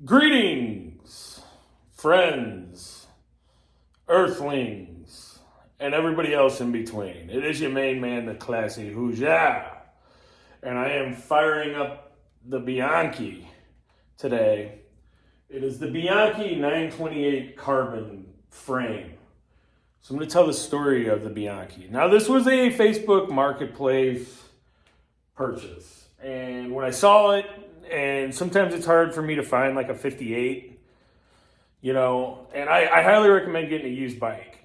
Greetings, friends, earthlings, and everybody else in between. It is your main man, the classy Hooja, and I am firing up the Bianchi today. It is the Bianchi 928 carbon frame. So I'm going to tell the story of the Bianchi. Now, this was a Facebook Marketplace purchase, and when I saw it, and sometimes it's hard for me to find like a 58, and I highly recommend getting a used bike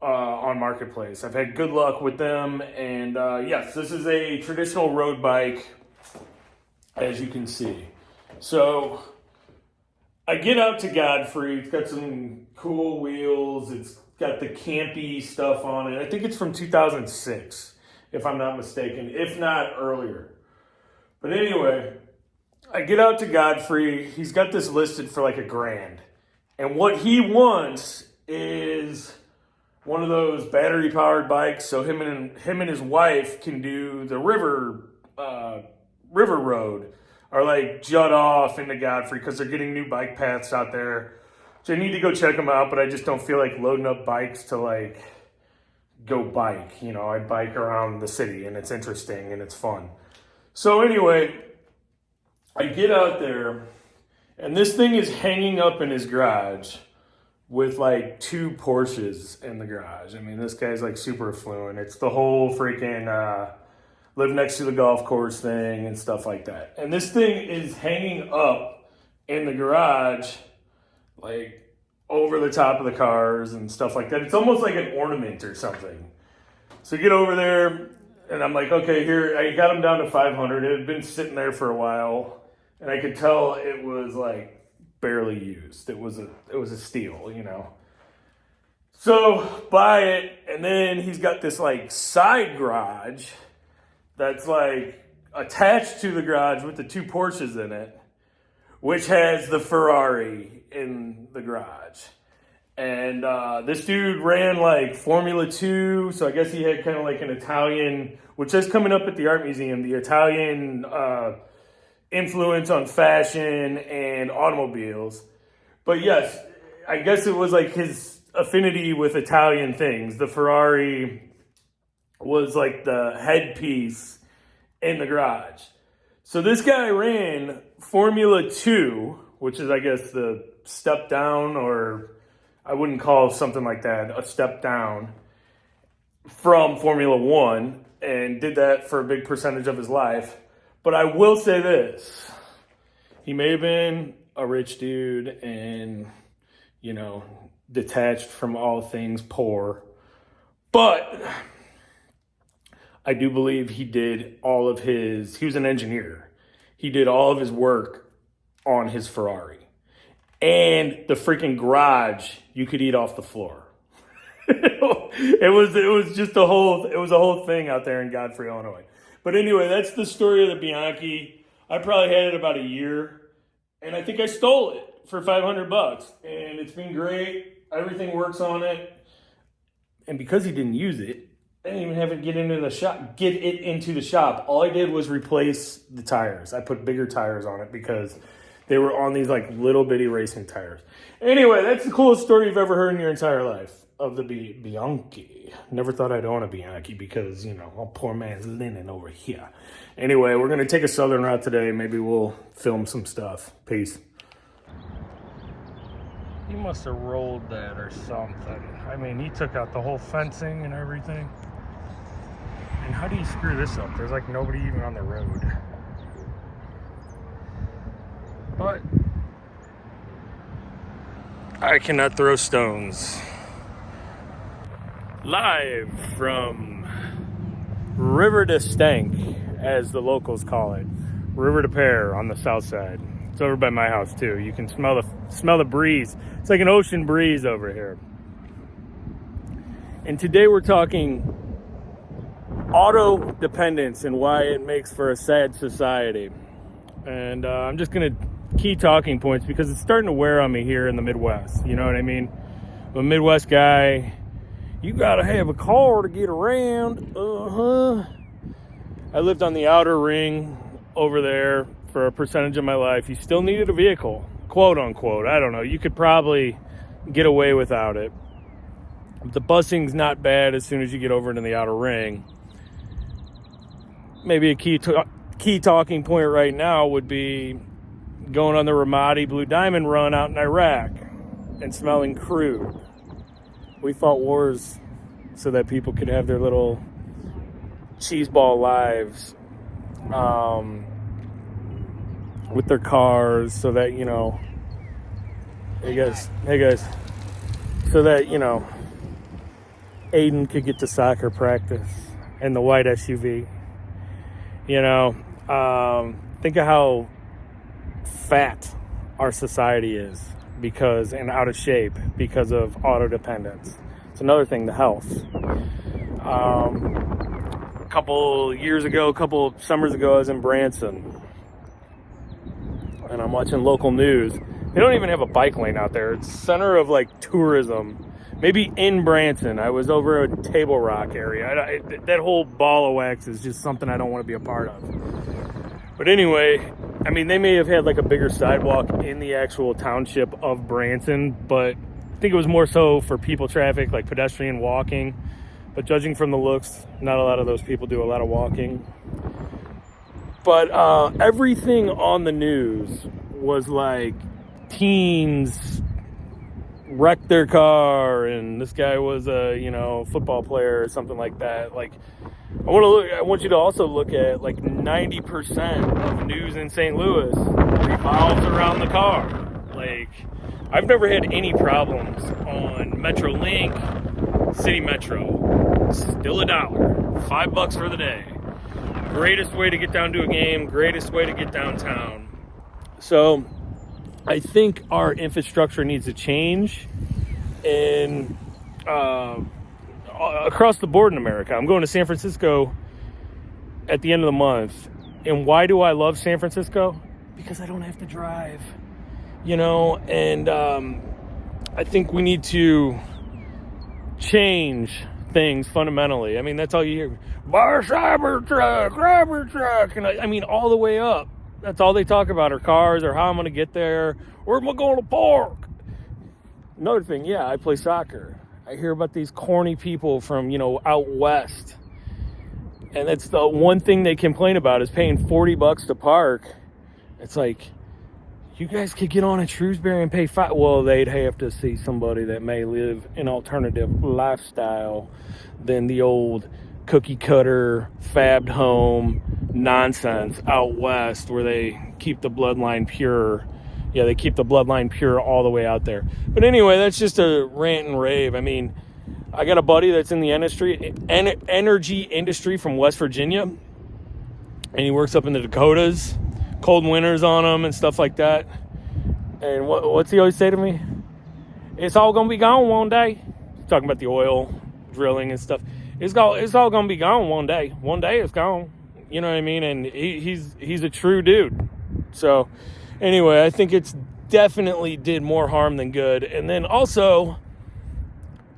on Marketplace. I've had good luck with them, and yes, this is a traditional road bike, as you can see. So I get out to Godfrey. It's got some cool wheels. It's got the campy stuff on it. I think it's from 2006, if I'm not mistaken, if not earlier. But anyway, I get out to Godfrey. He's got this listed for like $1,000. And what he wants is one of those battery powered bikes so him and his wife can do the river road, or like jut off into Godfrey, because they're getting new bike paths out there. So I need to go check them out, but I just don't feel like loading up bikes to like go bike. I bike around the city and it's interesting and it's fun. So anyway, I get out there, and this thing is hanging up in his garage with like 2 Porsches in the garage. I mean, this guy's like super affluent. It's the whole freaking live next to the golf course thing and stuff like that. And this thing is hanging up in the garage, like over the top of the cars and stuff like that. It's almost like an ornament or something. So get over there, and I'm like, okay, here, I got him down to 500. It had been sitting there for a while. And I could tell it was like barely used. It was a steal, So buy it, and then he's got this like side garage that's like attached to the garage with the 2 Porsches in it, which has the Ferrari in the garage. And this dude ran like Formula 2, so I guess he had kind of like an Italian, which is coming up at the art museum, the Italian influence on fashion and automobiles. But yes, I guess it was like his affinity with Italian things. The Ferrari was like the headpiece in the garage. So this guy ran Formula 2, which is, I guess, the step down, or I wouldn't call something like that a step down from Formula 1, and did that for a big percentage of his life. But I will say this, he may have been a rich dude and, detached from all things poor, but I do believe he was an engineer. He did all of his work on his Ferrari. And the freaking garage, you could eat off the floor. It was a whole thing out there in Godfrey, Illinois. But anyway, that's the story of the Bianchi. I probably had it about a year, and I think I stole it for $500, and it's been great. Everything works on it, and because he didn't use it, I didn't even have it get it into the shop. All I did was replace the tires. I put bigger tires on it because they were on these like little bitty racing tires. Anyway, that's the coolest story you've ever heard in your entire life of the Bianchi. Never thought I'd own a Bianchi because, all poor man's linen over here. Anyway, we're going to take a southern route today. Maybe we'll film some stuff. Peace. He must have rolled that or something. I mean, he took out the whole fencing and everything. And how do you screw this up? There's like nobody even on the road. But I cannot throw stones. Live from River de Stank, as the locals call it. River de Pear on the south side. It's over by my house too. You can smell the breeze. It's like an ocean breeze over here. And today we're talking auto dependence and why it makes for a sad society. And I'm just gonna key talking points because it's starting to wear on me here in the Midwest. You know what I mean? I'm a Midwest guy. You gotta have a car to get around. I lived on the outer ring over there for a percentage of my life. You still needed a vehicle. quote unquote. I don't know. You could probably get away without it. The busing's not bad as soon as you get over into the outer ring. Maybe a key talking point right now would be going on the Ramadi Blue Diamond run out in Iraq and smelling crude. We fought wars so that people could have their little cheeseball lives with their cars, so that, you know, hey guys, so that, you know, Aiden could get to soccer practice in the white SUV. You know, think of how fat our society is and out of shape because of auto dependence. It's another thing, the health. A couple summers ago, I was in Branson, and I'm watching local news. They don't even have a bike lane out there. It's center of like tourism. Maybe in Branson. I was over at Table Rock area. That whole ball of wax is just something I don't want to be a part of. But anyway, I mean, they may have had like a bigger sidewalk in the actual township of Branson, but I think it was more so for people traffic, like pedestrian walking. But judging from the looks, not a lot of those people do a lot of walking. But everything on the news was like teens wrecked their car, and this guy was a, you know, football player or something like that. Like, I want you to also look at like 90% of news in St. Louis revolves around the car. Like, I've never had any problems on MetroLink, City Metro. Still $1, $5 for the day. Greatest way to get down to a game, greatest way to get downtown. So I think our infrastructure needs to change in across the board in America. I'm going to San Francisco at the end of the month. And why do I love San Francisco? Because I don't have to drive, you know, and I think we need to change things fundamentally. I mean, that's all you hear. Buy a Cybertruck, and I mean, all the way up. That's all they talk about are cars, or how I'm going to get there, where am I going to park. Another thing, yeah, I play soccer. I hear about these corny people from, you know, out west. And that's the one thing they complain about is paying $40 to park. It's like, you guys could get on at Shrewsbury and pay $5. Well, they'd have to see somebody that may live an alternative lifestyle than the old cookie cutter, fabbed home nonsense out west where they keep the bloodline pure. Yeah, they keep the bloodline pure all the way out there. But anyway, that's just a rant and rave. I mean, I got a buddy that's in the energy industry from West Virginia, and he works up in the Dakotas, cold winters on them and stuff like that. And what's he always say to me? It's all going to be gone one day. He's talking about the oil drilling and stuff. It's all going to be gone one day. One day it's gone. You know what I mean? And he's a true dude. So anyway, I think it's definitely did more harm than good. And then also,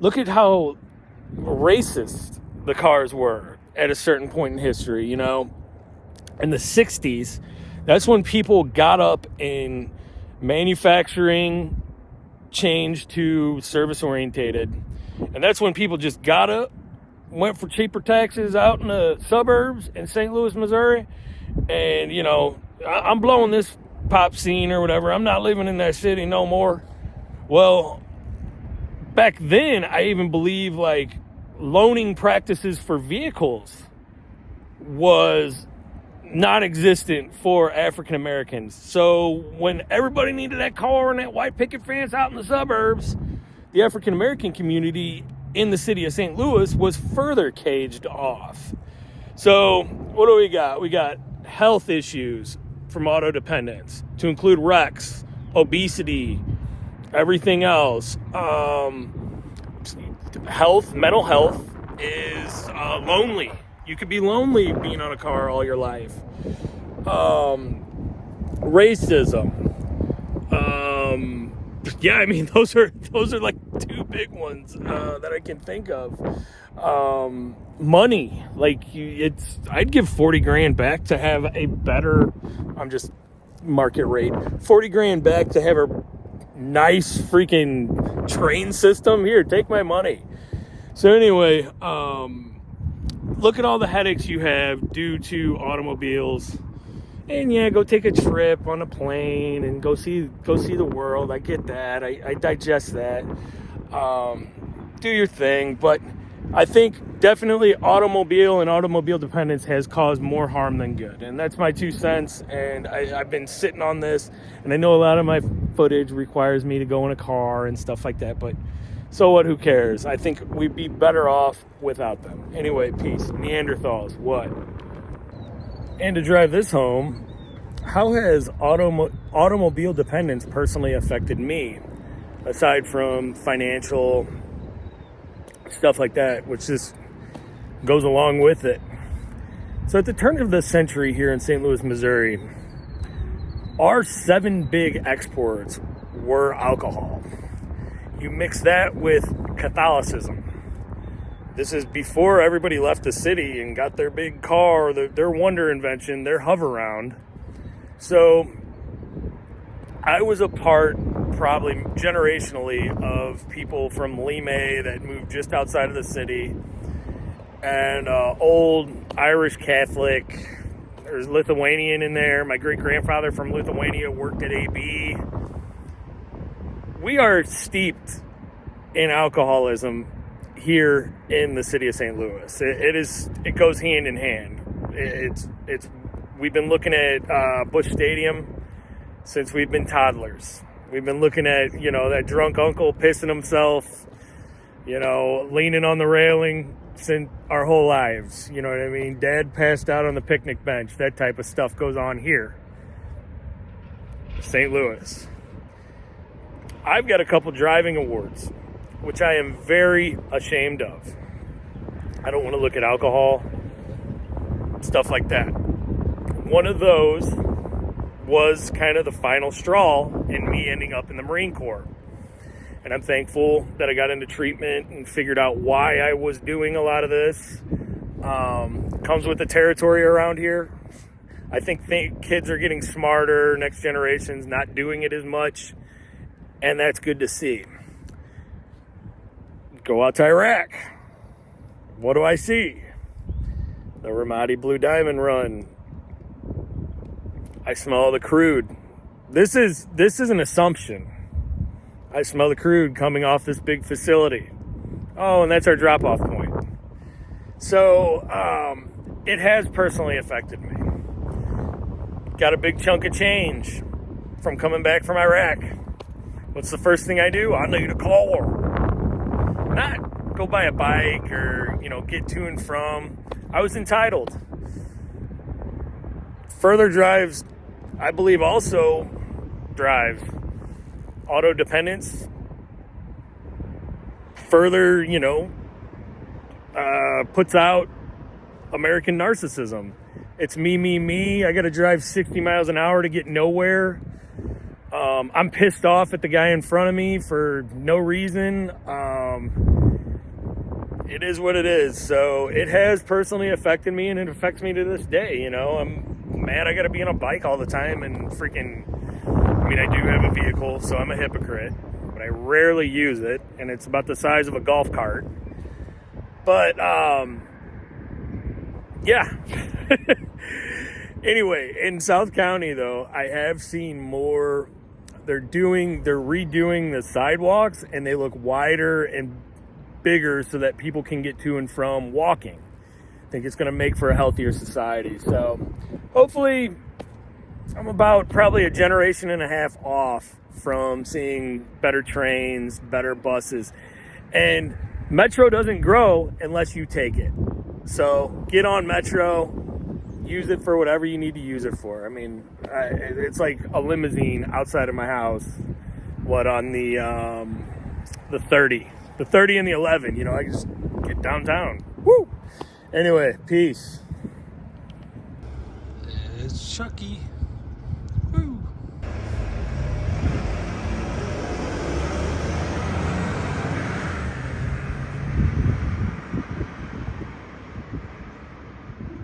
look at how racist the cars were at a certain point in history, you know? In the 60s, that's when people got up in manufacturing, changed to service-orientated. And that's when people just got up, went for cheaper taxes out in the suburbs in St. Louis, Missouri. And, you know, I'm blowing this pop scene or whatever. I'm not living in that city no more. Well, back then, I even believe, like, loaning practices for vehicles was non-existent for African Americans. So when everybody needed that car and that white picket fence out in the suburbs, the African American community in the city of St. Louis was further caged off. So what do we got? We got health issues from auto dependence, to include wrecks, obesity, everything else. Mental health is lonely. You could be lonely being on a car all your life. Racism. Yeah, I mean, those are like two big ones that I can think of. Money, like I'd give $40,000 back to have a better. I'm just market rate. 40 grand back to have a nice freaking train system. Here, take my money. So anyway, look at all the headaches you have due to automobiles. And yeah, go take a trip on a plane and go see the world. I get that. I digest that. Do your thing. But I think definitely automobile dependence has caused more harm than good. And that's my 2 cents. And I've been sitting on this. And I know a lot of my footage requires me to go in a car and stuff like that. But so what? Who cares? I think we'd be better off without them. Anyway, peace. Neanderthals. What? And to drive this home, how has automobile dependence personally affected me, aside from financial stuff like that, which just goes along with it? So at the turn of the century here in St. Louis, Missouri, our 7 big exports were alcohol. You mix that with Catholicism. This is before everybody left the city and got their big car, their wonder invention, their hover-round. So I was a part, probably generationally, of people from Limay that moved just outside of the city, and old Irish Catholic. There's Lithuanian in there. My great-grandfather from Lithuania worked at AB. We are steeped in alcoholism here in the city of St. Louis. It goes hand in hand. We've been looking at Busch Stadium since we've been toddlers. We've been looking at, that drunk uncle pissing himself, leaning on the railing since our whole lives. You know what I mean? Dad passed out on the picnic bench. That type of stuff goes on here. St. Louis. I've got a couple driving awards, which I am very ashamed of. I don't want to look at alcohol, stuff like that. One of those was kind of the final straw in me ending up in the Marine Corps. And I'm thankful that I got into treatment and figured out why I was doing a lot of this. Comes with the territory around here. I think kids are getting smarter, next generation's not doing it as much, and that's good to see. Go out to Iraq. What do I see? The Ramadi Blue Diamond Run. I smell the crude. This is an assumption. I smell the crude coming off this big facility. Oh, and that's our drop-off point. So, it has personally affected me. Got a big chunk of change from coming back from Iraq. What's the first thing I do? I need a car. Not go buy a bike or, get to and from. I was entitled. Further drives, I believe, also drive. Auto dependence. Further, puts out American narcissism. It's me. I got to drive 60 miles an hour to get nowhere. I'm pissed off at the guy in front of me for no reason. It is what it is. So it has personally affected me, and it affects me to this day. I'm mad I got to be on a bike all the time and I do have a vehicle, so I'm a hypocrite, but I rarely use it, and it's about the size of a golf cart. But, yeah. Anyway, in South County, though, I have seen more. They're redoing the sidewalks, and they look wider and bigger so that people can get to and from walking. I think it's going to make for a healthier society. So, hopefully, I'm about probably a generation and a half off from seeing better trains, better buses. And Metro doesn't grow unless you take it. So get on Metro, use it for whatever you need to use it for. It's like a limousine outside of my house. On the 30. The 30 and the 11, I can just get downtown. Woo! Anyway, peace. It's Chucky.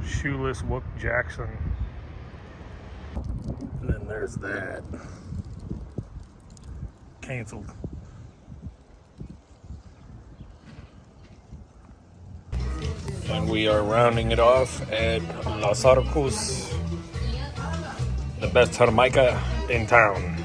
Shoeless Wook Jackson. And then And there's that. Canceled. And we are rounding it off at Los Arcos, the best Jamaica in town.